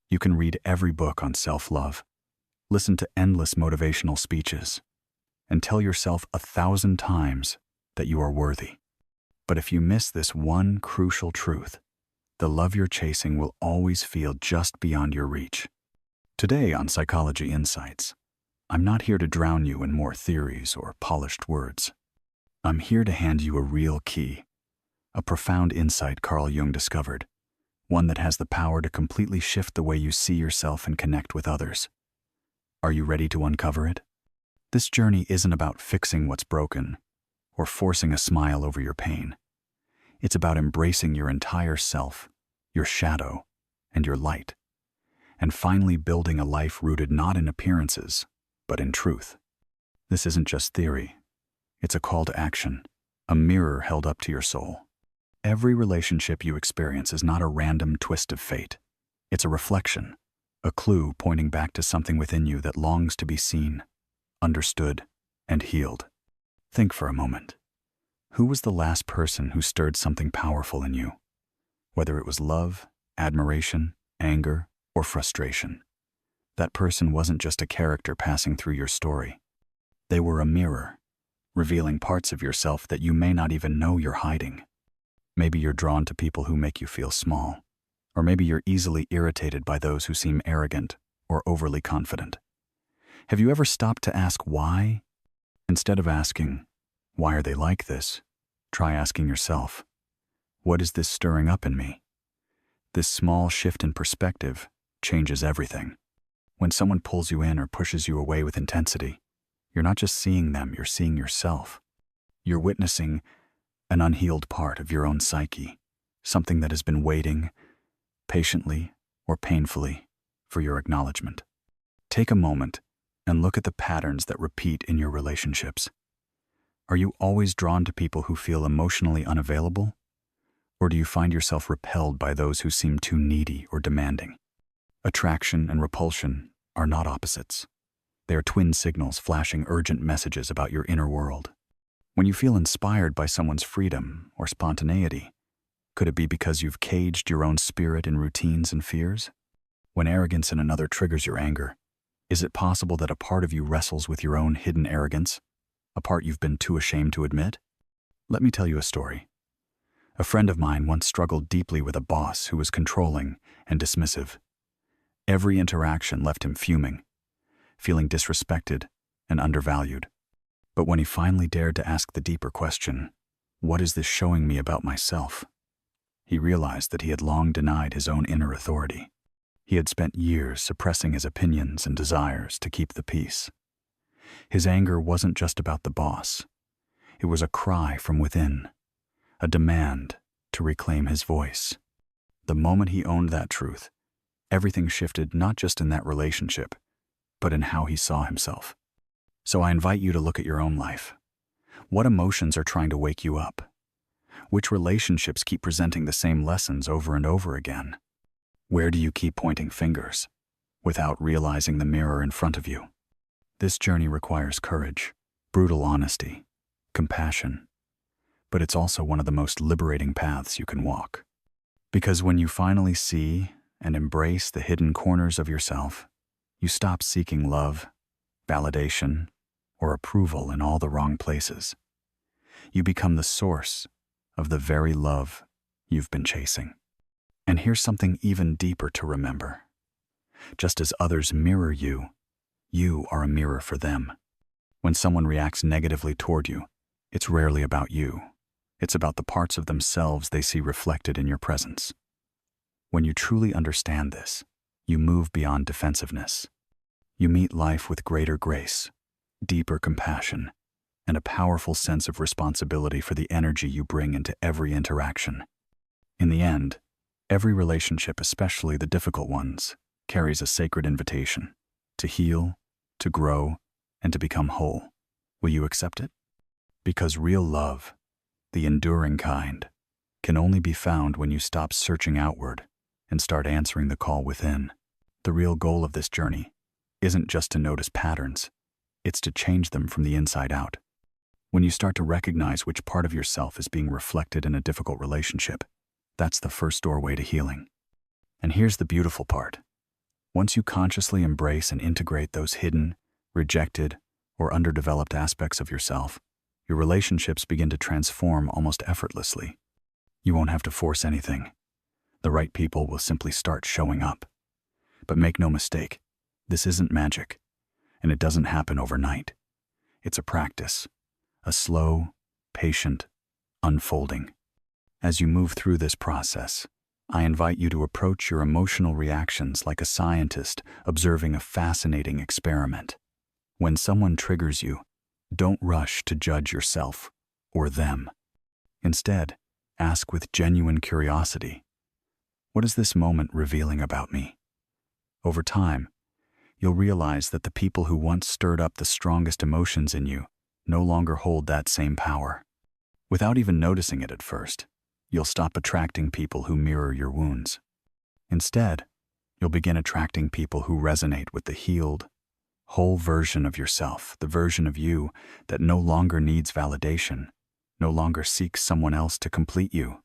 You can read every book on self-love, listen to endless motivational speeches, and tell yourself 1,000 times that you are worthy. But if you miss this one crucial truth, the love you're chasing will always feel just beyond your reach. Today on Psychology Insights, I'm not here to drown you in more theories or polished words. I'm here to hand you a real key, a profound insight Carl Jung discovered, one that has the power to completely shift the way you see yourself and connect with others. Are you ready to uncover it? This journey isn't about fixing what's broken or forcing a smile over your pain. It's about embracing your entire self, your shadow, and your light, and finally building a life rooted not in appearances, but in truth. This isn't just theory. It's a call to action, a mirror held up to your soul. Every relationship you experience is not a random twist of fate. It's a reflection, a clue pointing back to something within you that longs to be seen, understood, and healed. Think for a moment. Who was the last person who stirred something powerful in you? Whether it was love, admiration, anger, or frustration. That person wasn't just a character passing through your story. They were a mirror, revealing parts of yourself that you may not even know you're hiding. Maybe you're drawn to people who make you feel small, or maybe you're easily irritated by those who seem arrogant or overly confident. Have you ever stopped to ask why? Instead of asking, why are they like this? Try asking yourself, what is this stirring up in me? This small shift in perspective changes everything. When someone pulls you in or pushes you away with intensity, you're not just seeing them, you're seeing yourself. You're witnessing an unhealed part of your own psyche, something that has been waiting, patiently or painfully, for your acknowledgement. Take a moment and look at the patterns that repeat in your relationships. Are you always drawn to people who feel emotionally unavailable? Or do you find yourself repelled by those who seem too needy or demanding? Attraction and repulsion are not opposites. They are twin signals flashing urgent messages about your inner world. When you feel inspired by someone's freedom or spontaneity, could it be because you've caged your own spirit in routines and fears? When arrogance in another triggers your anger, is it possible that a part of you wrestles with your own hidden arrogance, a part you've been too ashamed to admit? Let me tell you a story. A friend of mine once struggled deeply with a boss who was controlling and dismissive. Every interaction left him fuming, feeling disrespected and undervalued. But when he finally dared to ask the deeper question, what is this showing me about myself? He realized that he had long denied his own inner authority. He had spent years suppressing his opinions and desires to keep the peace. His anger wasn't just about the boss. It was a cry from within, a demand to reclaim his voice. The moment he owned that truth, everything shifted not just in that relationship, but in how he saw himself. So I invite you to look at your own life. What emotions are trying to wake you up? Which relationships keep presenting the same lessons over and over again? Where do you keep pointing fingers without realizing the mirror in front of you? This journey requires courage, brutal honesty, compassion, but it's also one of the most liberating paths you can walk. Because when you finally see and embrace the hidden corners of yourself, you stop seeking love, validation, or approval in all the wrong places. You become the source of the very love you've been chasing. And here's something even deeper to remember. Just as others mirror you, you are a mirror for them. When someone reacts negatively toward you, it's rarely about you. It's about the parts of themselves they see reflected in your presence. When you truly understand this, you move beyond defensiveness. You meet life with greater grace, deeper compassion, and a powerful sense of responsibility for the energy you bring into every interaction. In the end, every relationship, especially the difficult ones, carries a sacred invitation to heal, to grow, and to become whole. Will you accept it? Because real love, the enduring kind, can only be found when you stop searching outward and start answering the call within. The real goal of this journey isn't just to notice patterns, it's to change them from the inside out. When you start to recognize which part of yourself is being reflected in a difficult relationship, that's the first doorway to healing. And here's the beautiful part. Once you consciously embrace and integrate those hidden, rejected, or underdeveloped aspects of yourself, your relationships begin to transform almost effortlessly. You won't have to force anything. The right people will simply start showing up. But make no mistake, this isn't magic, and it doesn't happen overnight. It's a practice, a slow, patient unfolding. As you move through this process, I invite you to approach your emotional reactions like a scientist observing a fascinating experiment. When someone triggers you, don't rush to judge yourself or them. Instead, ask with genuine curiosity, what is this moment revealing about me? Over time, you'll realize that the people who once stirred up the strongest emotions in you no longer hold that same power. Without even noticing it at first, you'll stop attracting people who mirror your wounds. Instead, you'll begin attracting people who resonate with the healed, whole version of yourself, the version of you that no longer needs validation, no longer seeks someone else to complete you,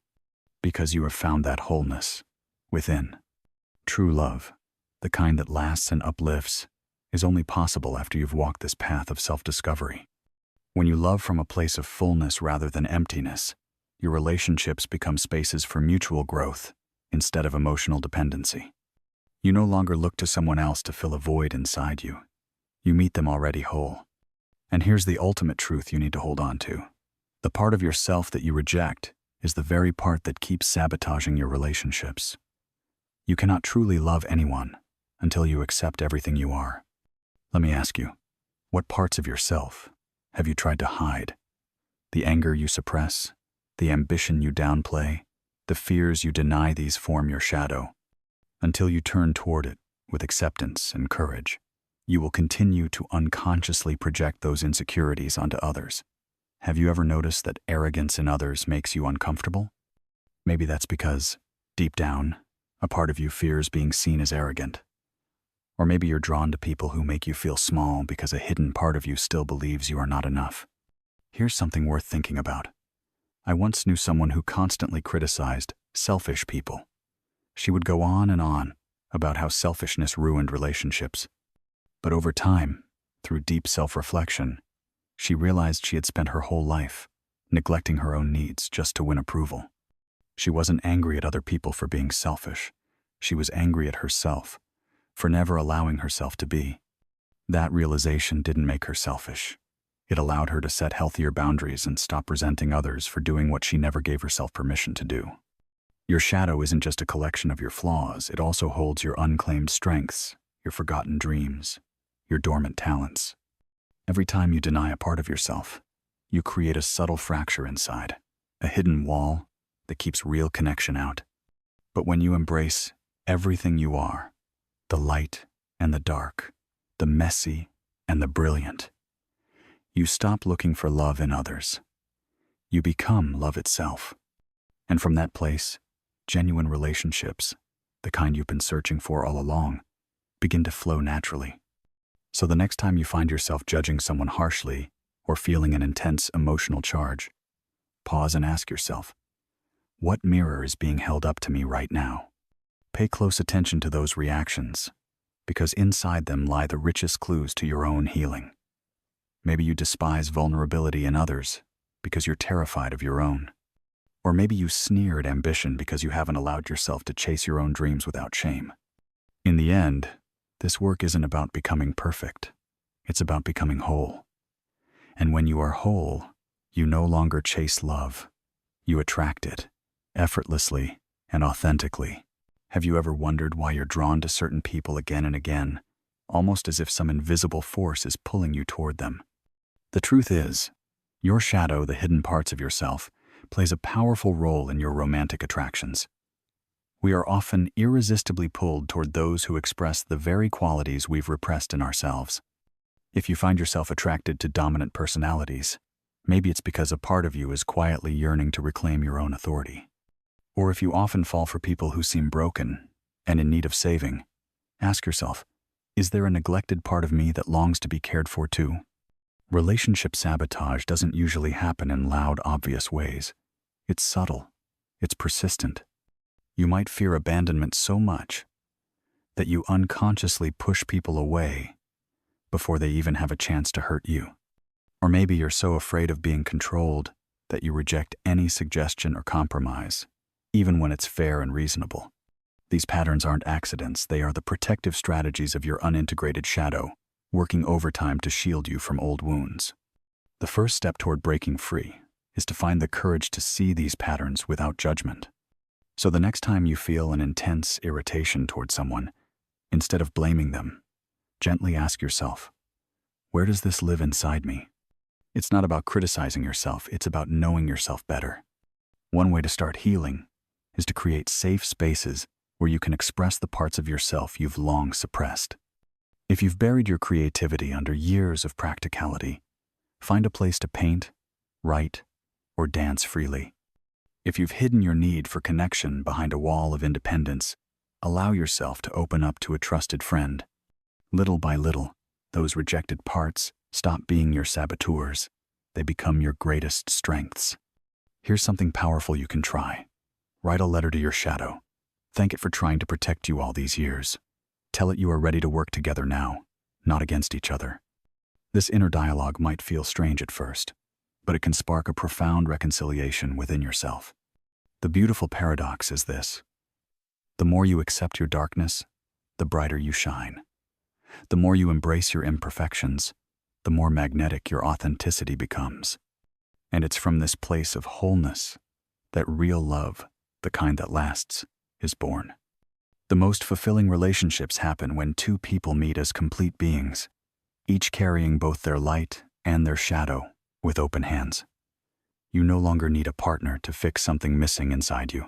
because you have found that wholeness within. True love, the kind that lasts and uplifts, is only possible after you've walked this path of self-discovery. When you love from a place of fullness rather than emptiness, your relationships become spaces for mutual growth instead of emotional dependency. You no longer look to someone else to fill a void inside you. You meet them already whole. And here's the ultimate truth you need to hold on to. The part of yourself that you reject is the very part that keeps sabotaging your relationships. You cannot truly love anyone until you accept everything you are. Let me ask you, what parts of yourself have you tried to hide? The anger you suppress, the ambition you downplay, the fears you deny, these form your shadow. Until you turn toward it with acceptance and courage, you will continue to unconsciously project those insecurities onto others. Have you ever noticed that arrogance in others makes you uncomfortable? Maybe that's because, deep down, a part of you fears being seen as arrogant. Or maybe you're drawn to people who make you feel small because a hidden part of you still believes you are not enough. Here's something worth thinking about. I once knew someone who constantly criticized selfish people. She would go on and on about how selfishness ruined relationships. But over time, through deep self-reflection, she realized she had spent her whole life neglecting her own needs just to win approval. She wasn't angry at other people for being selfish. She was angry at herself for never allowing herself to be. That realization didn't make her selfish. It allowed her to set healthier boundaries and stop resenting others for doing what she never gave herself permission to do. Your shadow isn't just a collection of your flaws, it also holds your unclaimed strengths, your forgotten dreams, your dormant talents. Every time you deny a part of yourself, you create a subtle fracture inside, a hidden wall that keeps real connection out. But when you embrace everything you are, the light and the dark, the messy and the brilliant, you stop looking for love in others. You become love itself. And from that place, genuine relationships, the kind you've been searching for all along, begin to flow naturally. So the next time you find yourself judging someone harshly or feeling an intense emotional charge, pause and ask yourself, what mirror is being held up to me right now? Pay close attention to those reactions, because inside them lie the richest clues to your own healing. Maybe you despise vulnerability in others because you're terrified of your own. Or maybe you sneer at ambition because you haven't allowed yourself to chase your own dreams without shame. In the end, this work isn't about becoming perfect. It's about becoming whole. And when you are whole, you no longer chase love. You attract it, effortlessly and authentically. Have you ever wondered why you're drawn to certain people again and again, almost as if some invisible force is pulling you toward them? The truth is, your shadow, the hidden parts of yourself, plays a powerful role in your romantic attractions. We are often irresistibly pulled toward those who express the very qualities we've repressed in ourselves. If you find yourself attracted to dominant personalities, maybe it's because a part of you is quietly yearning to reclaim your own authority. Or if you often fall for people who seem broken and in need of saving, ask yourself, is there a neglected part of me that longs to be cared for too? Relationship sabotage doesn't usually happen in loud, obvious ways. It's subtle. It's persistent. You might fear abandonment so much that you unconsciously push people away before they even have a chance to hurt you. Or maybe you're so afraid of being controlled that you reject any suggestion or compromise, even when it's fair and reasonable. These patterns aren't accidents. They are the protective strategies of your unintegrated shadow, working overtime to shield you from old wounds. The first step toward breaking free is to find the courage to see these patterns without judgment. So the next time you feel an intense irritation toward someone, instead of blaming them, gently ask yourself, where does this live inside me? It's not about criticizing yourself, it's about knowing yourself better. One way to start healing is to create safe spaces where you can express the parts of yourself you've long suppressed. If you've buried your creativity under years of practicality, find a place to paint, write, or dance freely. If you've hidden your need for connection behind a wall of independence, allow yourself to open up to a trusted friend. Little by little, those rejected parts stop being your saboteurs. They become your greatest strengths. Here's something powerful you can try. Write a letter to your shadow. Thank it for trying to protect you all these years. Tell it you are ready to work together now, not against each other. This inner dialogue might feel strange at first, but it can spark a profound reconciliation within yourself. The beautiful paradox is this: the more you accept your darkness, the brighter you shine. The more you embrace your imperfections, the more magnetic your authenticity becomes. And it's from this place of wholeness that real love, the kind that lasts, is born. The most fulfilling relationships happen when two people meet as complete beings, each carrying both their light and their shadow with open hands. You no longer need a partner to fix something missing inside you.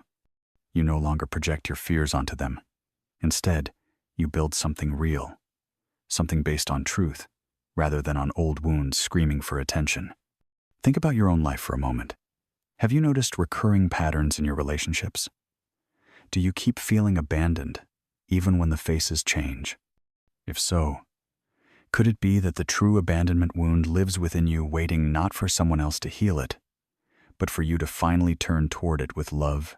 You no longer project your fears onto them. Instead, you build something real, something based on truth, rather than on old wounds screaming for attention. Think about your own life for a moment. Have you noticed recurring patterns in your relationships? Do you keep feeling abandoned, even when the faces change? If so, could it be that the true abandonment wound lives within you, waiting not for someone else to heal it, but for you to finally turn toward it with love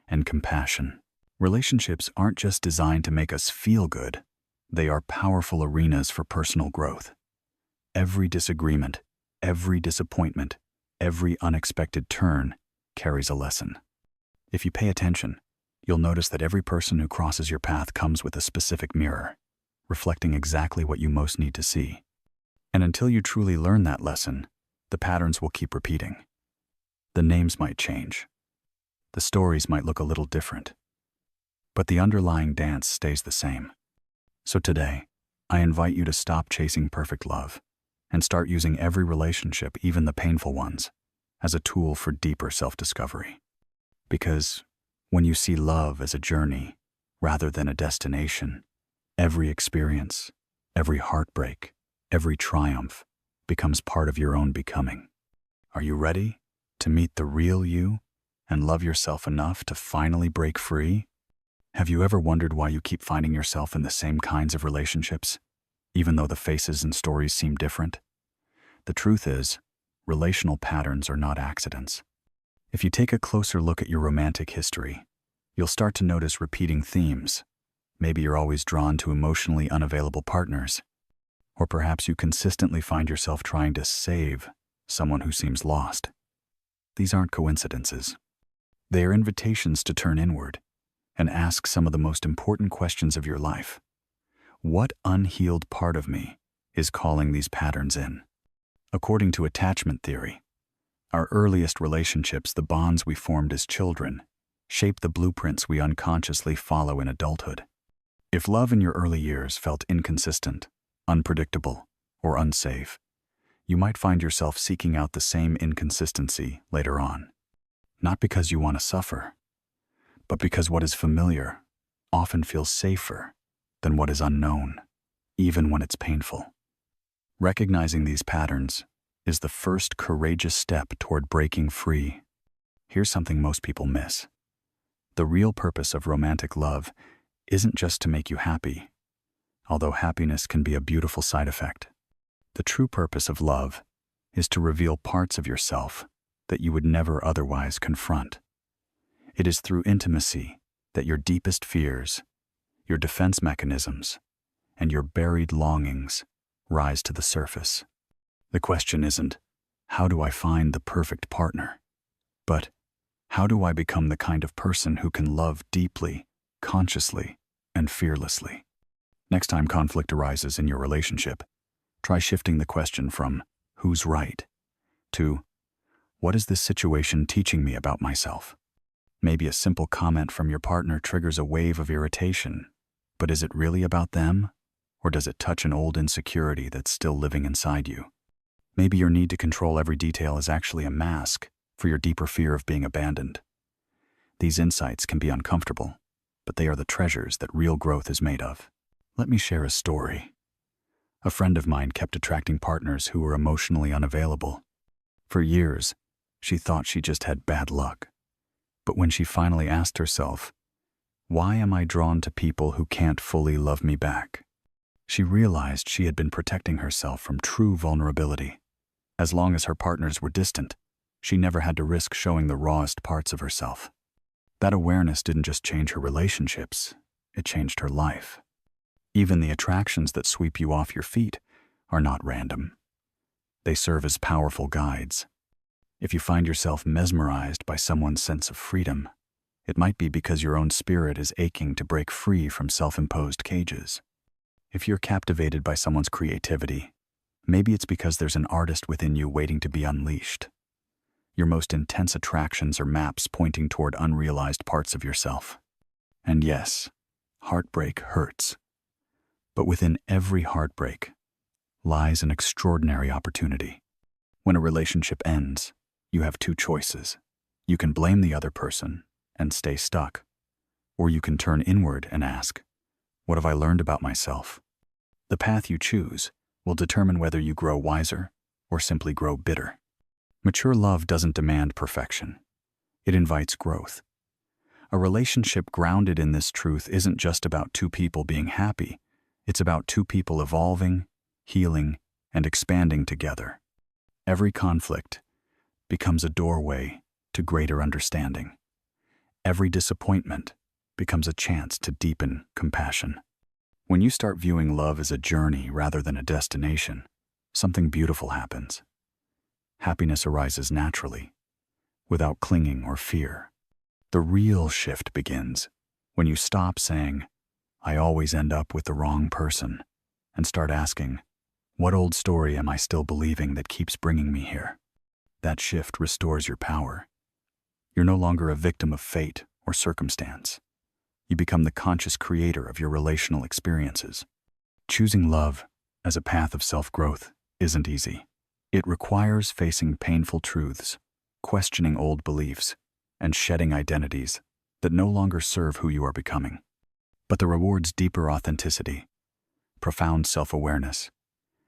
and compassion? Relationships aren't just designed to make us feel good. They are powerful arenas for personal growth. Every disagreement, every disappointment, every unexpected turn carries a lesson. If you pay attention, you'll notice that every person who crosses your path comes with a specific mirror, reflecting exactly what you most need to see. And until you truly learn that lesson, the patterns will keep repeating. The names might change. The stories might look a little different. But the underlying dance stays the same. So today, I invite you to stop chasing perfect love and start using every relationship, even the painful ones, as a tool for deeper self-discovery. Because when you see love as a journey rather than a destination, every experience, every heartbreak, every triumph becomes part of your own becoming. Are you ready to meet the real you and love yourself enough to finally break free? Have you ever wondered why you keep finding yourself in the same kinds of relationships, even though the faces and stories seem different? The truth is, relational patterns are not accidents. If you take a closer look at your romantic history, you'll start to notice repeating themes. Maybe you're always drawn to emotionally unavailable partners, or perhaps you consistently find yourself trying to save someone who seems lost. These aren't coincidences. They are invitations to turn inward and ask some of the most important questions of your life. What unhealed part of me is calling these patterns in? According to attachment theory, our earliest relationships, the bonds we formed as children, shape the blueprints we unconsciously follow in adulthood. If love in your early years felt inconsistent, unpredictable, or unsafe, you might find yourself seeking out the same inconsistency later on. Not because you want to suffer, but because what is familiar often feels safer than what is unknown, even when it's painful. Recognizing these patterns is the first courageous step toward breaking free. Here's something most people miss. The real purpose of romantic love isn't just to make you happy, although happiness can be a beautiful side effect. The true purpose of love is to reveal parts of yourself that you would never otherwise confront. It is through intimacy that your deepest fears, your defense mechanisms, and your buried longings rise to the surface. The question isn't, how do I find the perfect partner? But, how do I become the kind of person who can love deeply, consciously, and fearlessly? Next time conflict arises in your relationship, try shifting the question from, who's right, to, what is this situation teaching me about myself? Maybe a simple comment from your partner triggers a wave of irritation, but is it really about them? Or does it touch an old insecurity that's still living inside you? Maybe your need to control every detail is actually a mask for your deeper fear of being abandoned. These insights can be uncomfortable, but they are the treasures that real growth is made of. Let me share a story. A friend of mine kept attracting partners who were emotionally unavailable. For years, she thought she just had bad luck. But when she finally asked herself, why am I drawn to people who can't fully love me back? She realized she had been protecting herself from true vulnerability. As long as her partners were distant, she never had to risk showing the rawest parts of herself. That awareness didn't just change her relationships, it changed her life. Even the attractions that sweep you off your feet are not random. They serve as powerful guides. If you find yourself mesmerized by someone's sense of freedom, it might be because your own spirit is aching to break free from self-imposed cages. If you're captivated by someone's creativity, maybe it's because there's an artist within you waiting to be unleashed. Your most intense attractions are maps pointing toward unrealized parts of yourself. And yes, heartbreak hurts. But within every heartbreak lies an extraordinary opportunity. When a relationship ends, you have two choices. You can blame the other person and stay stuck, or you can turn inward and ask, what have I learned about myself? The path you choose will determine whether you grow wiser or simply grow bitter. Mature love doesn't demand perfection. It invites growth. A relationship grounded in this truth isn't just about two people being happy. It's about two people evolving, healing, and expanding together. Every conflict becomes a doorway to greater understanding. Every disappointment becomes a chance to deepen compassion. When you start viewing love as a journey rather than a destination, something beautiful happens. Happiness arises naturally, without clinging or fear. The real shift begins when you stop saying, I always end up with the wrong person, and start asking, what old story am I still believing that keeps bringing me here? That shift restores your power. You're no longer a victim of fate or circumstance. You become the conscious creator of your relational experiences. Choosing love as a path of self-growth isn't easy. It requires facing painful truths, questioning old beliefs, and shedding identities that no longer serve who you are becoming. But the rewards deeper authenticity, profound self-awareness,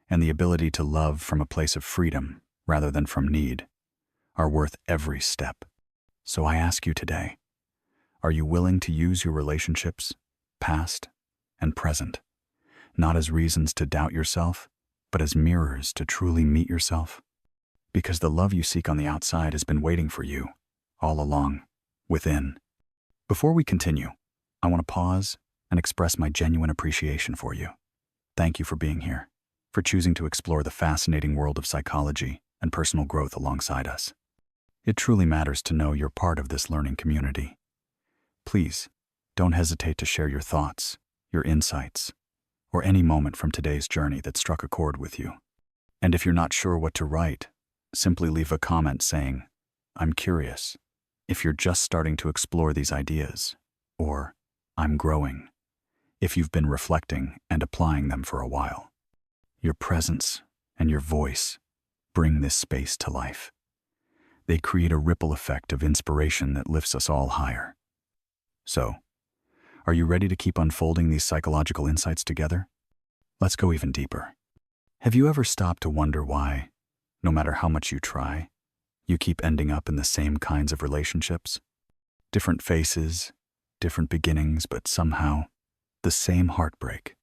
and the ability to love from a place of freedom rather than from need are worth every step. So I ask you today, are you willing to use your relationships, past and present, not as reasons to doubt yourself, but as mirrors to truly meet yourself? Because the love you seek on the outside has been waiting for you, all along, within. Before we continue, I want to pause and express my genuine appreciation for you. Thank you for being here, for choosing to explore the fascinating world of psychology and personal growth alongside us. It truly matters to know you're part of this learning community. Please, don't hesitate to share your thoughts, your insights, or any moment from today's journey that struck a chord with you. And if you're not sure what to write, simply leave a comment saying, I'm curious, if you're just starting to explore these ideas, or I'm growing, if you've been reflecting and applying them for a while. Your presence and your voice bring this space to life. They create a ripple effect of inspiration that lifts us all higher. So, are you ready to keep unfolding these psychological insights together? Let's go even deeper. Have you ever stopped to wonder why, no matter how much you try, you keep ending up in the same kinds of relationships? Different faces, different beginnings, but somehow, the same heartbreak,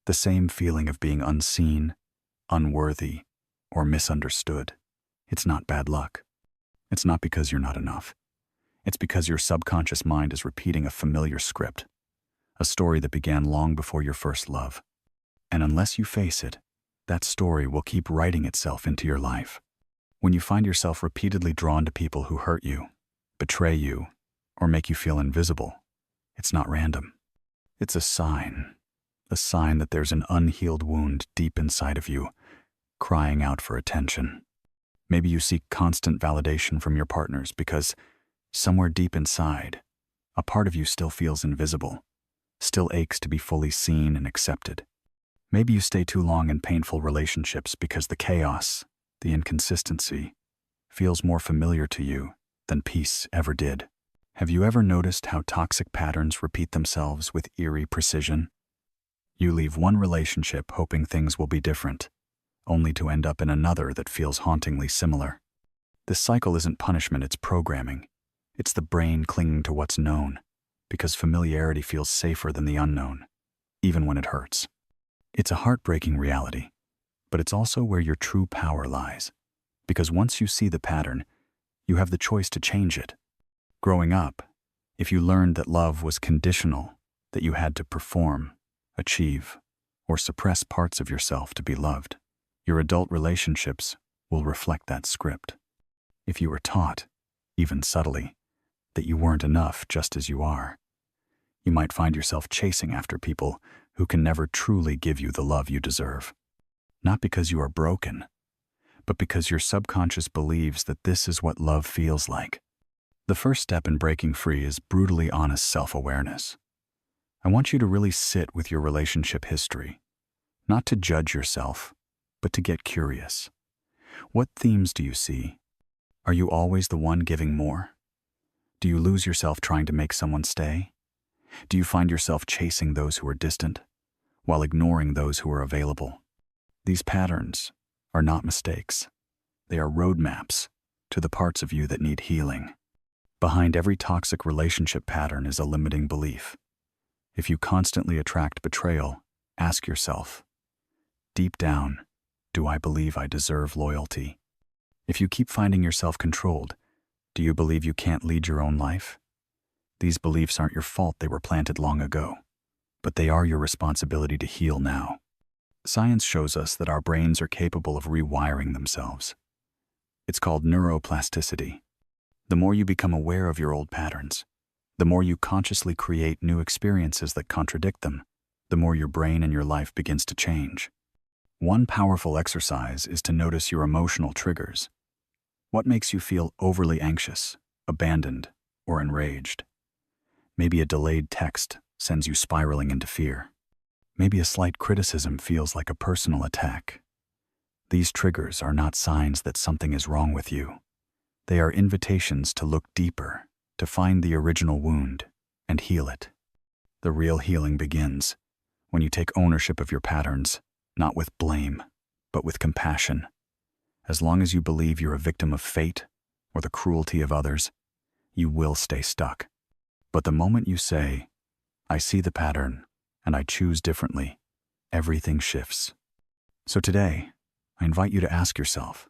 the same feeling of being unseen, unworthy, or misunderstood. It's not bad luck. It's not because you're not enough. It's because your subconscious mind is repeating a familiar script, a story that began long before your first love. And unless you face it, that story will keep writing itself into your life. When you find yourself repeatedly drawn to people who hurt you, betray you, or make you feel invisible, it's not random. It's a sign that there's an unhealed wound deep inside of you, crying out for attention. Maybe you seek constant validation from your partners because somewhere deep inside, a part of you still feels invisible, still aches to be fully seen and accepted. Maybe you stay too long in painful relationships because the chaos, the inconsistency, feels more familiar to you than peace ever did. Have you ever noticed how toxic patterns repeat themselves with eerie precision? You leave one relationship hoping things will be different, only to end up in another that feels hauntingly similar. This cycle isn't punishment, it's programming. It's the brain clinging to what's known, because familiarity feels safer than the unknown, even when it hurts. It's a heartbreaking reality, but it's also where your true power lies, because once you see the pattern, you have the choice to change it. Growing up, if you learned that love was conditional, that you had to perform, achieve, or suppress parts of yourself to be loved, your adult relationships will reflect that script. If you were taught, even subtly, that you weren't enough just as you are, you might find yourself chasing after people who can never truly give you the love you deserve. Not because you are broken, but because your subconscious believes that this is what love feels like. The first step in breaking free is brutally honest self-awareness. I want you to really sit with your relationship history, not to judge yourself, but to get curious. What themes do you see? Are you always the one giving more? Do you lose yourself trying to make someone stay? Do you find yourself chasing those who are distant, while ignoring those who are available? These patterns are not mistakes. They are roadmaps to the parts of you that need healing. Behind every toxic relationship pattern is a limiting belief. If you constantly attract betrayal, ask yourself, deep down, do I believe I deserve loyalty? If you keep finding yourself controlled, do you believe you can't lead your own life? These beliefs aren't your fault, they were planted long ago, but they are your responsibility to heal now. Science shows us that our brains are capable of rewiring themselves. It's called neuroplasticity. The more you become aware of your old patterns, the more you consciously create new experiences that contradict them, the more your brain and your life begins to change. One powerful exercise is to notice your emotional triggers. What makes you feel overly anxious, abandoned, or enraged? Maybe a delayed text sends you spiraling into fear. Maybe a slight criticism feels like a personal attack. These triggers are not signs that something is wrong with you. They are invitations to look deeper, to find the original wound and heal it. The real healing begins when you take ownership of your patterns, not with blame, but with compassion. As long as you believe you're a victim of fate or the cruelty of others, you will stay stuck. But the moment you say, I see the pattern and I choose differently, everything shifts. So today, I invite you to ask yourself,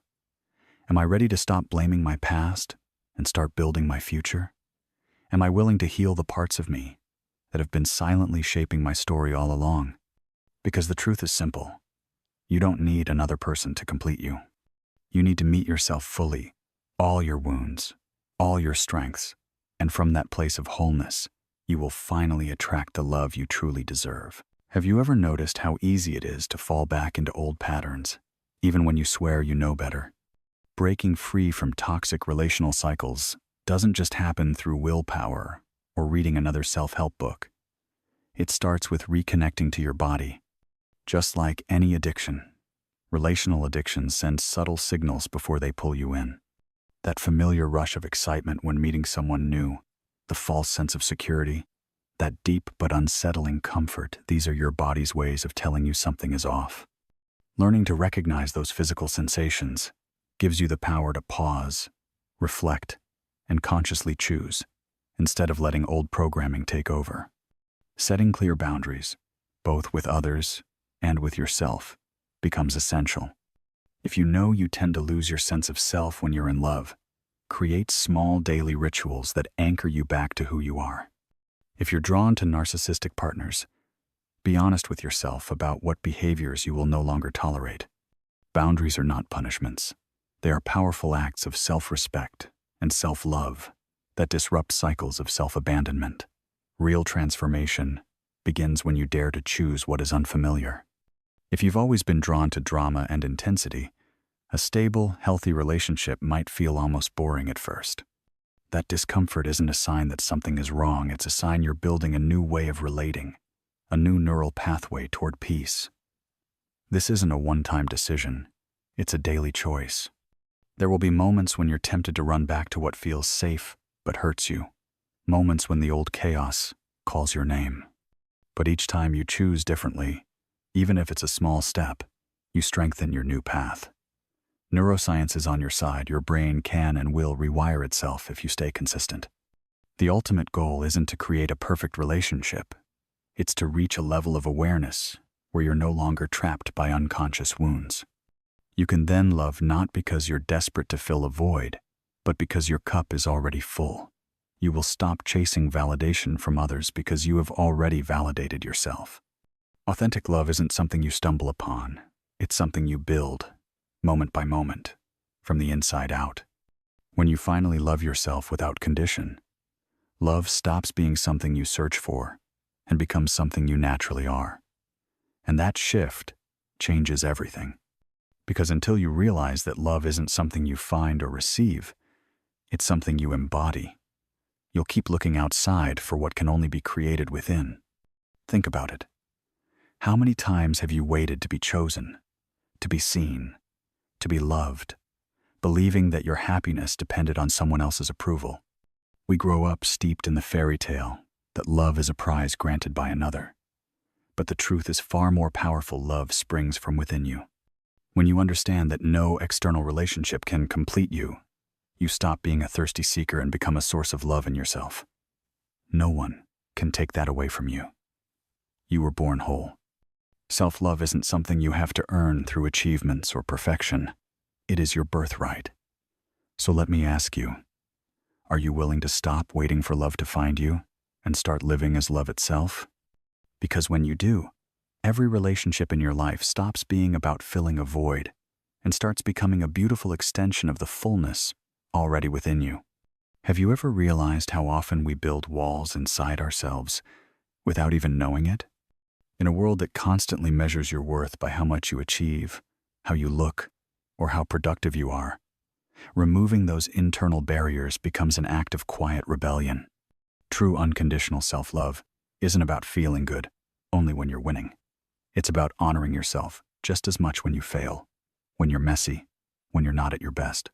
am I ready to stop blaming my past and start building my future? Am I willing to heal the parts of me that have been silently shaping my story all along? Because the truth is simple. You don't need another person to complete you. You need to meet yourself fully, all your wounds, all your strengths, and from that place of wholeness, you will finally attract the love you truly deserve. Have you ever noticed how easy it is to fall back into old patterns, even when you swear you know better? Breaking free from toxic relational cycles doesn't just happen through willpower or reading another self-help book. It starts with reconnecting to your body. Just like any addiction, relational addictions send subtle signals before they pull you in. That familiar rush of excitement when meeting someone new, the false sense of security, that deep but unsettling comfort, these are your body's ways of telling you something is off. Learning to recognize those physical sensations gives you the power to pause, reflect, and consciously choose, instead of letting old programming take over. Setting clear boundaries, both with others and with yourself, becomes essential. If you know you tend to lose your sense of self when you're in love, create small daily rituals that anchor you back to who you are. If you're drawn to narcissistic partners, be honest with yourself about what behaviors you will no longer tolerate. Boundaries are not punishments. They are powerful acts of self-respect and self-love that disrupt cycles of self-abandonment. Real transformation begins when you dare to choose what is unfamiliar. If you've always been drawn to drama and intensity, a stable, healthy relationship might feel almost boring at first. That discomfort isn't a sign that something is wrong, it's a sign you're building a new way of relating, a new neural pathway toward peace. This isn't a one-time decision, it's a daily choice. There will be moments when you're tempted to run back to what feels safe but hurts you, moments when the old chaos calls your name. But each time you choose differently, even if it's a small step, you strengthen your new path. Neuroscience is on your side. Your brain can and will rewire itself if you stay consistent. The ultimate goal isn't to create a perfect relationship. It's to reach a level of awareness where you're no longer trapped by unconscious wounds. You can then love not because you're desperate to fill a void, but because your cup is already full. You will stop chasing validation from others because you have already validated yourself. Authentic love isn't something you stumble upon. It's something you build, moment by moment, from the inside out. When you finally love yourself without condition, love stops being something you search for and becomes something you naturally are. And that shift changes everything. Because until you realize that love isn't something you find or receive, it's something you embody, you'll keep looking outside for what can only be created within. Think about it. How many times have you waited to be chosen, to be seen, to be loved, believing that your happiness depended on someone else's approval? We grow up steeped in the fairy tale that love is a prize granted by another. But the truth is far more powerful. Love springs from within you. When you understand that no external relationship can complete you, you stop being a thirsty seeker and become a source of love in yourself. No one can take that away from you. You were born whole. Self-love isn't something you have to earn through achievements or perfection. It is your birthright. So let me ask you, are you willing to stop waiting for love to find you and start living as love itself? Because when you do, every relationship in your life stops being about filling a void and starts becoming a beautiful extension of the fullness already within you. Have you ever realized how often we build walls inside ourselves without even knowing it? In a world that constantly measures your worth by how much you achieve, how you look, or how productive you are, removing those internal barriers becomes an act of quiet rebellion. True unconditional self-love isn't about feeling good only when you're winning. It's about honoring yourself just as much when you fail, when you're messy, when you're not at your best.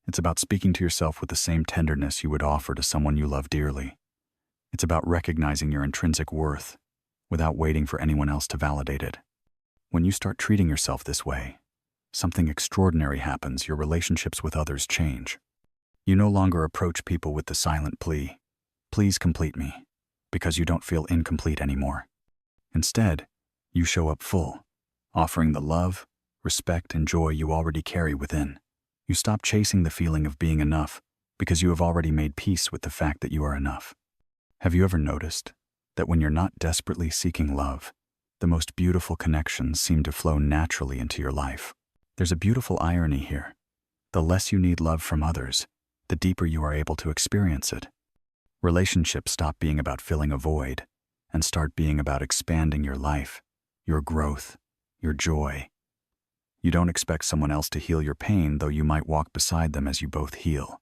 It's about speaking to yourself with the same tenderness you would offer to someone you love dearly. It's about recognizing your intrinsic worth without waiting for anyone else to validate it. When you start treating yourself this way, something extraordinary happens. Your relationships with others change. You no longer approach people with the silent plea, "Please complete me," because you don't feel incomplete anymore. Instead, you show up full, offering the love, respect, and joy you already carry within. You stop chasing the feeling of being enough because you have already made peace with the fact that you are enough. Have you ever noticed that when you're not desperately seeking love, the most beautiful connections seem to flow naturally into your life? There's a beautiful irony here. The less you need love from others, the deeper you are able to experience it. Relationships stop being about filling a void and start being about expanding your life, your growth, your joy. You don't expect someone else to heal your pain, though you might walk beside them as you both heal.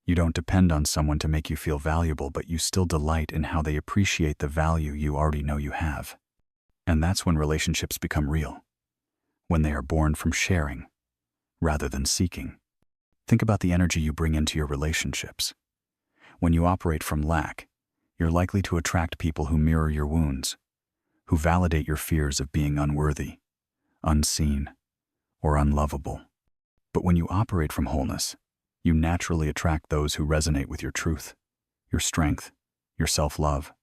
You don't depend on someone to make you feel valuable, but you still delight in how they appreciate the value you already know you have. And that's when relationships become real, when they are born from sharing rather than seeking. Think about the energy you bring into your relationships. When you operate from lack, you're likely to attract people who mirror your wounds, who validate your fears of being unworthy, unseen, or unlovable. But when you operate from wholeness, you naturally attract those who resonate with your truth, your strength, your self-love.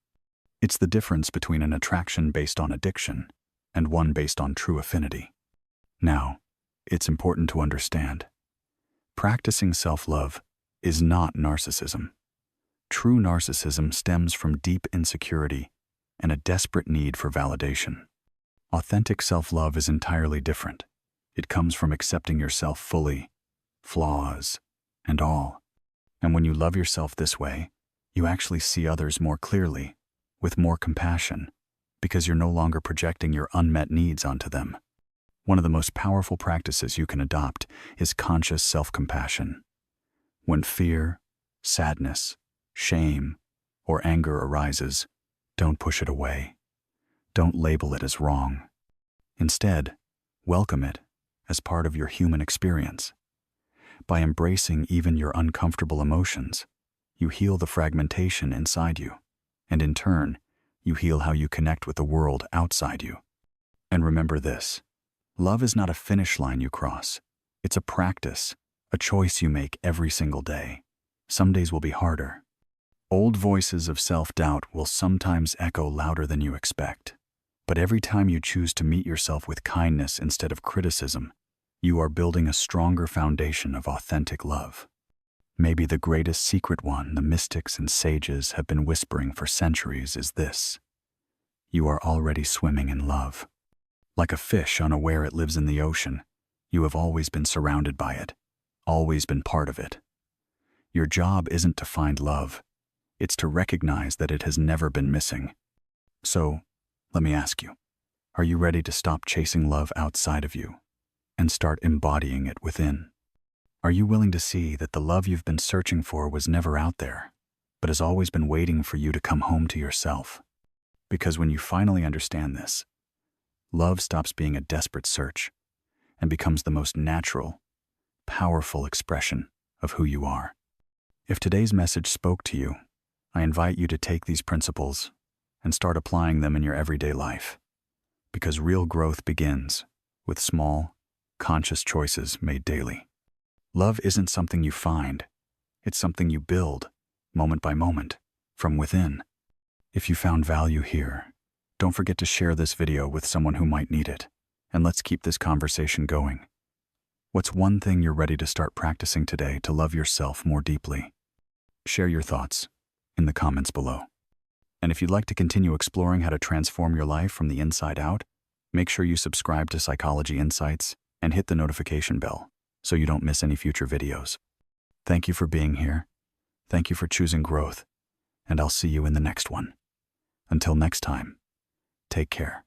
It's the difference between an attraction based on addiction and one based on true affinity. Now, it's important to understand. Practicing self-love is not narcissism. True narcissism stems from deep insecurity and a desperate need for validation. Authentic self-love is entirely different. It comes from accepting yourself fully, flaws and all. And when you love yourself this way, you actually see others more clearly, with more compassion, because you're no longer projecting your unmet needs onto them. One of the most powerful practices you can adopt is conscious self-compassion. When fear, sadness, shame, or anger arises, don't push it away. Don't label it as wrong. Instead, welcome it as part of your human experience. By embracing even your uncomfortable emotions, you heal the fragmentation inside you, and in turn, you heal how you connect with the world outside you. And remember this: love is not a finish line you cross. It's a practice, a choice you make every single day. Some days will be harder. Old voices of self-doubt will sometimes echo louder than you expect. But every time you choose to meet yourself with kindness instead of criticism, you are building a stronger foundation of authentic love. Maybe the greatest secret one the mystics and sages have been whispering for centuries is this: you are already swimming in love. Like a fish unaware it lives in the ocean, you have always been surrounded by it, always been part of it. Your job isn't to find love, it's to recognize that it has never been missing. So, let me ask you, are you ready to stop chasing love outside of you and start embodying it within? Are you willing to see that the love you've been searching for was never out there, but has always been waiting for you to come home to yourself? Because when you finally understand this, love stops being a desperate search and becomes the most natural, powerful expression of who you are. If today's message spoke to you, I invite you to take these principles and start applying them in your everyday life. Because real growth begins with small, conscious choices made daily. Love isn't something you find, it's something you build, moment by moment, from within. If you found value here, don't forget to share this video with someone who might need it, and let's keep this conversation going. What's one thing you're ready to start practicing today to love yourself more deeply? Share your thoughts in the comments below. And if you'd like to continue exploring how to transform your life from the inside out, make sure you subscribe to Psychology Insights and hit the notification bell so you don't miss any future videos. Thank you for being here. Thank you for choosing growth. And I'll see you in the next one. Until next time, take care.